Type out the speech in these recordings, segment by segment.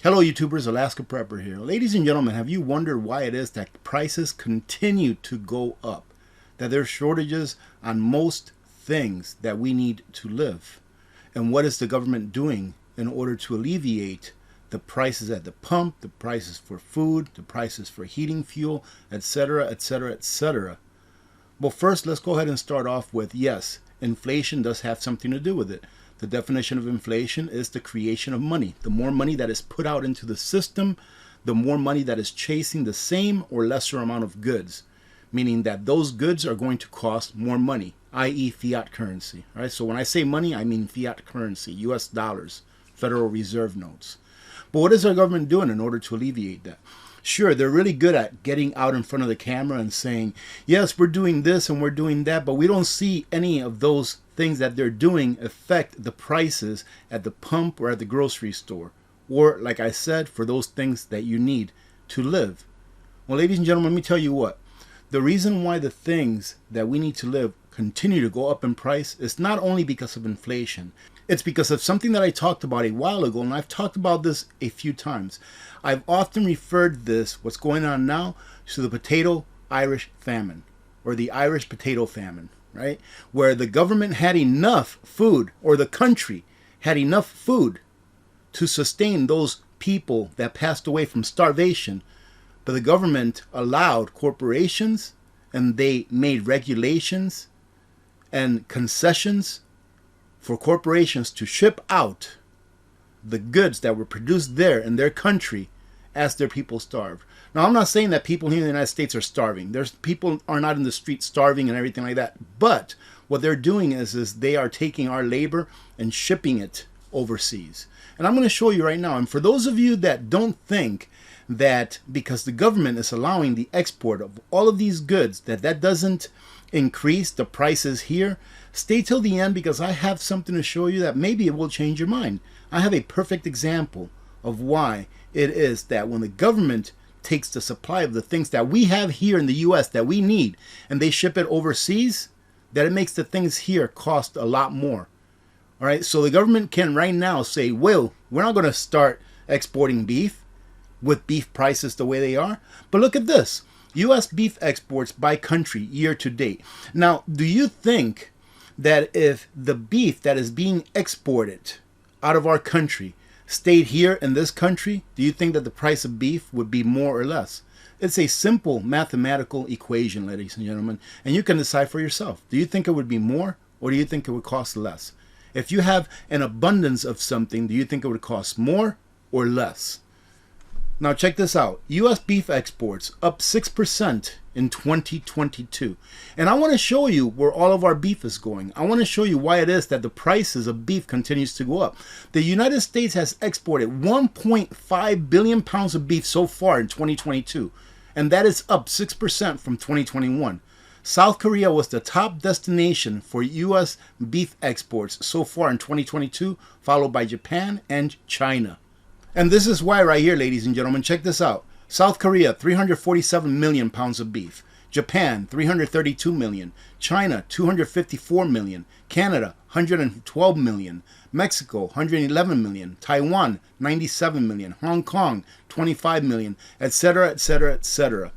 Hello YouTubers, Alaska Prepper here. Ladies and gentlemen, have you wondered why it is that prices continue to go up? That there's shortages on most things that we need to live? And what is the government doing in order to alleviate the prices at the pump, the prices for food, the prices for heating fuel, etc., etc., etc.? Well, first, let's go ahead and start off with, yes, inflation does have something to do with it. The definition of inflation is the creation of money. The more money that is put out into the system, the more money that is chasing the same or lesser amount of goods, meaning that those goods are going to cost more money, i.e. fiat currency. All right? So when I say money, I mean fiat currency, US dollars, Federal Reserve notes. But what is our government doing in order to alleviate that? Sure, they're really good at getting out in front of the camera and saying, yes, we're doing this and we're doing that, but we don't see any of those things that they're doing affect the prices at the pump or at the grocery store. Or, like I said, for those things that you need to live. Well, ladies and gentlemen, let me tell you what. The reason why the things that we need to live continue to go up in price is not only because of inflation. It's because of something that I talked about a while ago, and I've talked about this a few times. I've often referred this, what's going on now, to the potato Irish famine, or the Irish potato famine, right? Where the government had enough food, or the country had enough food to sustain those people that passed away from starvation, but the government allowed corporations, and they made regulations and concessions for corporations to ship out the goods that were produced there in their country as their people starved. Now, I'm not saying that people here in the United States are starving. There's people are not in the street starving and everything like that. But what they're doing is they are taking our labor and shipping it overseas. And I'm going to show you right now. And for those of you that don't think that because the government is allowing the export of all of these goods, that doesn't increase the prices here, stay till the end because I have something to show you that maybe it will change your mind. I have a perfect example of why it is that when the government takes the supply of the things that we have here in the US that we need and they ship it overseas, that it makes the things here cost a lot more. All right, so the government can right now say, well, we're not going to start exporting beef with beef prices the way they are. But look at this. U.S. beef exports by country year to date. Now, do you think that if the beef that is being exported out of our country stayed here in this country, do you think that the price of beef would be more or less? It's a simple mathematical equation, ladies and gentlemen, and you can decide for yourself. Do you think it would be more or do you think it would cost less? If you have an abundance of something, do you think it would cost more or less? Now check this out. U.S. beef exports up 6% in 2022. And I want to show you where all of our beef is going. I want to show you why it is that the prices of beef continues to go up. The United States has exported 1.5 billion pounds of beef so far in 2022. And that is up 6% from 2021. South Korea was the top destination for U.S. beef exports so far in 2022, followed by Japan and China. And this is why right here, ladies and gentlemen, check this out. South Korea, 347 million pounds of beef. Japan, 332 million. China, 254 million. Canada, 112 million. Mexico, 111 million. Taiwan, 97 million. Hong Kong, 25 million, etc., etc., etc.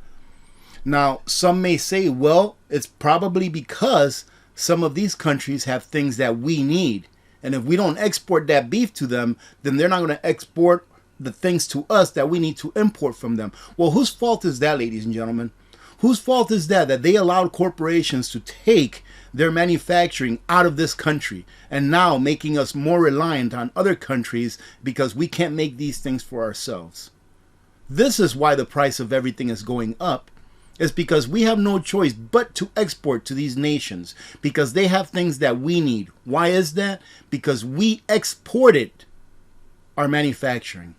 Now, some may say, well, it's probably because some of these countries have things that we need. And if we don't export that beef to them, then they're not going to export the things to us that we need to import from them. Well, whose fault is that, ladies and gentlemen? Whose fault is that they allowed corporations to take their manufacturing out of this country and now making us more reliant on other countries because we can't make these things for ourselves? This is why the price of everything is going up. It's because we have no choice but to export to these nations because they have things that we need. Why is that? Because we exported our manufacturing.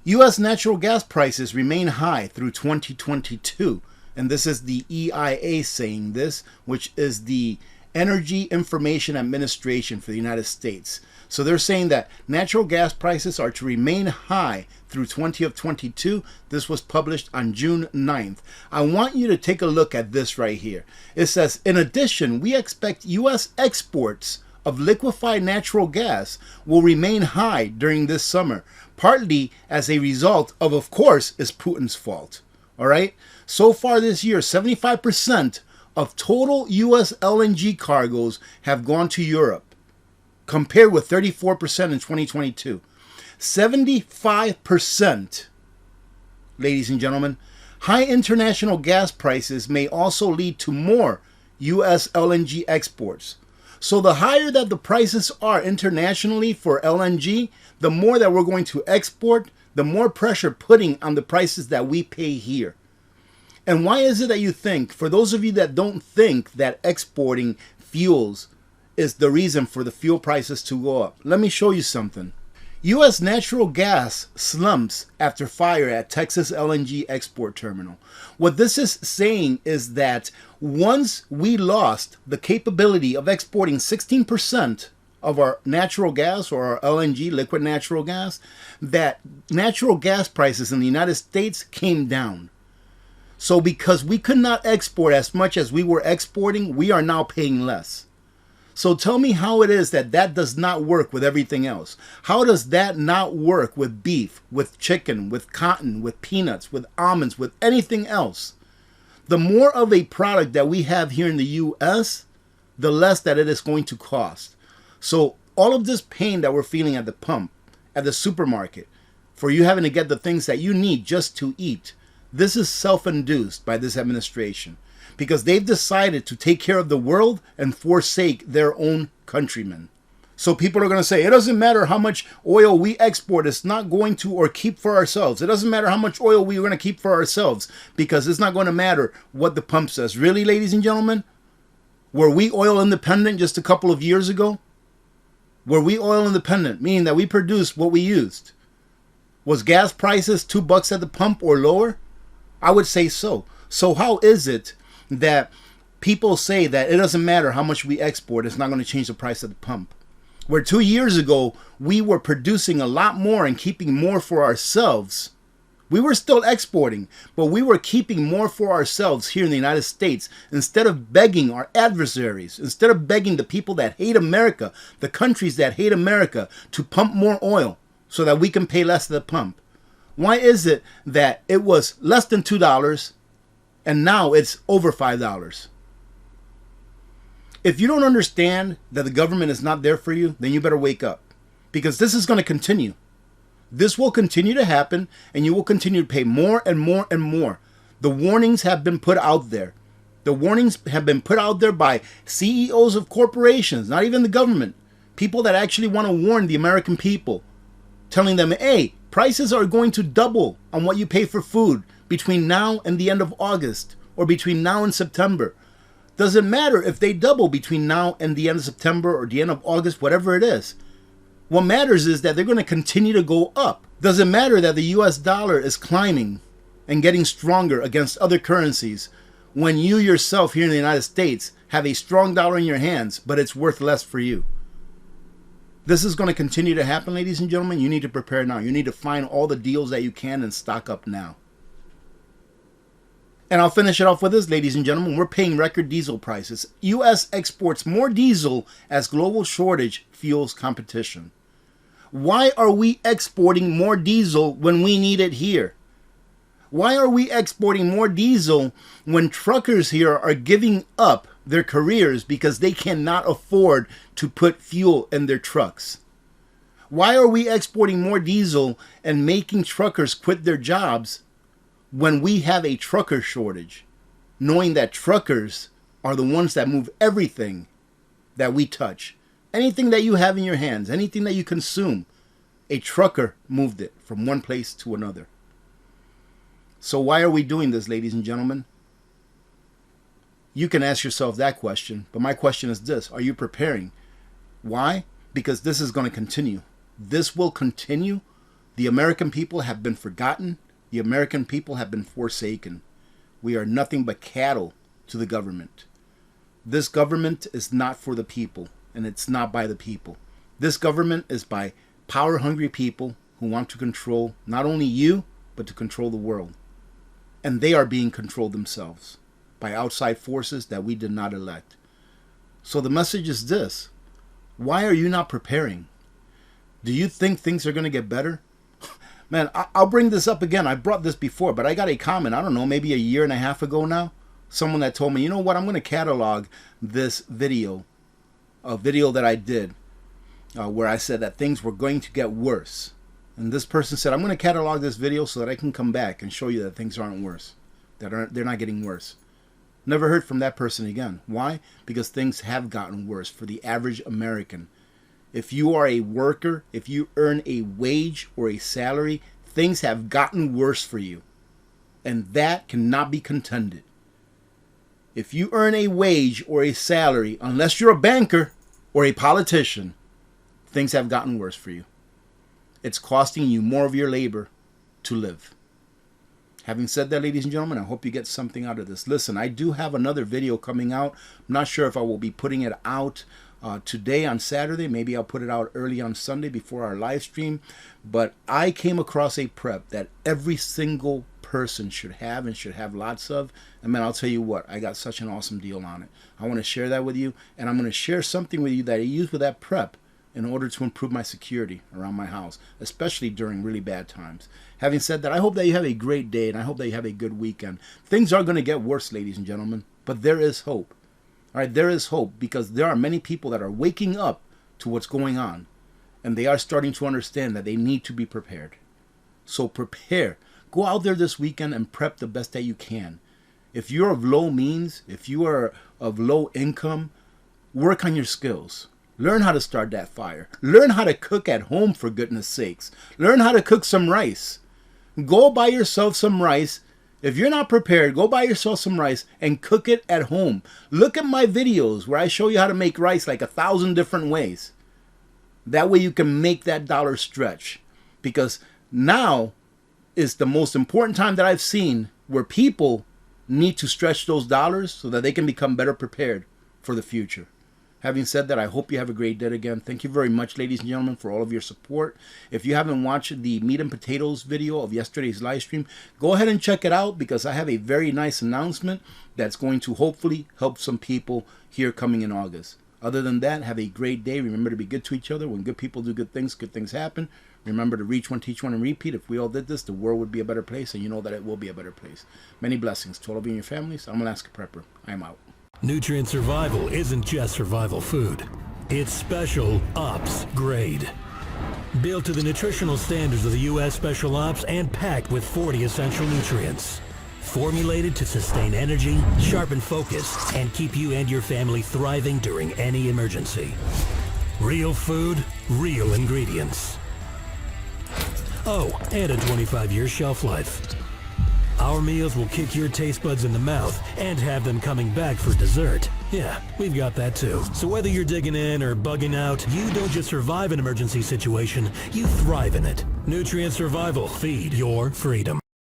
U.S. natural gas prices remain high through 2022. And this is the EIA saying this, which is the Energy Information Administration for the United States. So they're saying that natural gas prices are to remain high through 2022. This was published on June 9th. I want you to take a look at this right here. It says, in addition, we expect U.S. exports of liquefied natural gas will remain high during this summer, partly as a result of course, is Putin's fault. All right? So far this year, 75% of total U.S. LNG cargoes have gone to Europe, compared with 34% in 2022. 75%, ladies and gentlemen. High international gas prices may also lead to more U.S. LNG exports. So the higher that the prices are internationally for LNG, the more that we're going to export, the more pressure putting on the prices that we pay here. And why is it that you think, for those of you that don't think that exporting fuels is the reason for the fuel prices to go up? Let me show you something. U.S. natural gas slumps after fire at Texas LNG export terminal. What this is saying is that once we lost the capability of exporting 16% of our natural gas, or our LNG, liquid natural gas, that natural gas prices in the United States came down. So because we could not export as much as we were exporting, we are now paying less. So tell me how it is that that does not work with everything else. How does that not work with beef, with chicken, with cotton, with peanuts, with almonds, with anything else? The more of a product that we have here in the U.S., the less that it is going to cost. So all of this pain that we're feeling at the pump, at the supermarket, for you having to get the things that you need just to eat, this is self-induced by this administration, because they've decided to take care of the world and forsake their own countrymen. So people are going to say, it doesn't matter how much oil we export, it's not going to, or keep for ourselves. It doesn't matter how much oil we're going to keep for ourselves, because it's not going to matter what the pump says. Really, ladies and gentlemen? Were we oil independent just a couple of years ago? Were we oil independent, meaning that we produced what we used? Was gas prices $2 at the pump or lower? I would say so. So how is it that people say that it doesn't matter how much we export, it's not going to change the price at the pump? Where 2 years ago, we were producing a lot more and keeping more for ourselves. We were still exporting, but we were keeping more for ourselves here in the United States, instead of begging our adversaries, instead of begging the people that hate America, the countries that hate America, to pump more oil so that we can pay less at the pump. Why is it that it was less than $2 and now it's over $5? If you don't understand that the government is not there for you, then you better wake up, because this is going to continue. This will continue to happen, and you will continue to pay more and more and more. The warnings have been put out there. The warnings have been put out there by CEOs of corporations, not even the government. People that actually want to warn the American people, telling them, hey, prices are going to double on what you pay for food between now and the end of August, or between now and September. Doesn't matter if they double between now and the end of September or the end of August, whatever it is. What matters is that they're going to continue to go up. Doesn't matter that the US dollar is climbing and getting stronger against other currencies, when you yourself here in the United States have a strong dollar in your hands, but it's worth less for you. This is going to continue to happen, ladies and gentlemen. You need to prepare now. You need to find all the deals that you can and stock up now. And I'll finish it off with this, ladies and gentlemen. We're paying record diesel prices. U.S. exports more diesel as global shortage fuels competition. Why are we exporting more diesel when we need it here? Why are we exporting more diesel when truckers here are giving up their careers because they cannot afford to put fuel in their trucks? Why are we exporting more diesel and making truckers quit their jobs when we have a trucker shortage, knowing that truckers are the ones that move everything that we touch? Anything that you have in your hands, anything that you consume, a trucker moved it from one place to another. So why are we doing this, ladies and gentlemen? You can ask yourself that question, but my question is this: are you preparing? Why? Because this is going to continue. This will continue. The American people have been forgotten. The American people have been forsaken. We are nothing but cattle to the government. This government is not for the people, and it's not by the people. This government is by power-hungry people who want to control not only you, but to control the world. And they are being controlled themselves by outside forces that we did not elect. So the message is this: Why are you not preparing? Do you think things are going to get better? Man, I'll bring this up again. I brought this before, but I got a comment, I don't know, maybe a year and a half ago now. Someone that told me, you know what, I'm going to catalog this video, a video that I did where I said that things were going to get worse. And this person said, I'm going to catalog this video so that I can come back and show you that things aren't worse, that they're not getting worse. Never heard from that person again. Why? Because things have gotten worse for the average American. If you are a worker, if you earn a wage or a salary, things have gotten worse for you. And that cannot be contended. If you earn a wage or a salary, unless you're a banker or a politician, things have gotten worse for you. It's costing you more of your labor to live. Having said that, ladies and gentlemen, I hope you get something out of this. Listen, I do have another video coming out. I'm not sure if I will be putting it out today on Saturday. Maybe I'll put it out early on Sunday before our live stream. But I came across a prep that every single person should have and should have lots of. And man, I'll tell you what, I got such an awesome deal on it. I want to share that with you. And I'm going to share something with you that I use with that prep in order to improve my security around my house, especially during really bad times. Having said that, I hope that you have a great day and I hope that you have a good weekend. Things are going to get worse, ladies and gentlemen, but there is hope. All right, there is hope because there are many people that are waking up to what's going on and they are starting to understand that they need to be prepared. So prepare. Go out there this weekend and prep the best that you can. If you're of low means, if you are of low income, work on your skills. Learn how to start that fire. Learn how to cook at home, for goodness sakes. Learn how to cook some rice. Go buy yourself some rice. If you're not prepared, go buy yourself some rice and cook it at home. Look at my videos where I show you how to make rice like 1,000 different ways. That way you can make that dollar stretch. Because now is the most important time that I've seen where people need to stretch those dollars so that they can become better prepared for the future. Having said that, I hope you have a great day again. Thank you very much, ladies and gentlemen, for all of your support. If you haven't watched the meat and potatoes video of yesterday's live stream, go ahead and check it out because I have a very nice announcement that's going to hopefully help some people here coming in August. Other than that, have a great day. Remember to be good to each other. When good people do good things happen. Remember to reach one, teach one, and repeat. If we all did this, the world would be a better place, and you know that it will be a better place. Many blessings to all of you and your families. I'm Alaska Prepper. I'm out. Nutrient Survival isn't just survival food. It's special ops grade. Built to the nutritional standards of the U.S. Special Ops and packed with 40 essential nutrients. Formulated to sustain energy, sharpen focus, and keep you and your family thriving during any emergency. Real food, real ingredients. Oh, and a 25-year shelf life. Our meals will kick your taste buds in the mouth and have them coming back for dessert. Yeah, we've got that too. So whether you're digging in or bugging out, you don't just survive an emergency situation, you thrive in it. Nutrient Survival. Feed your freedom.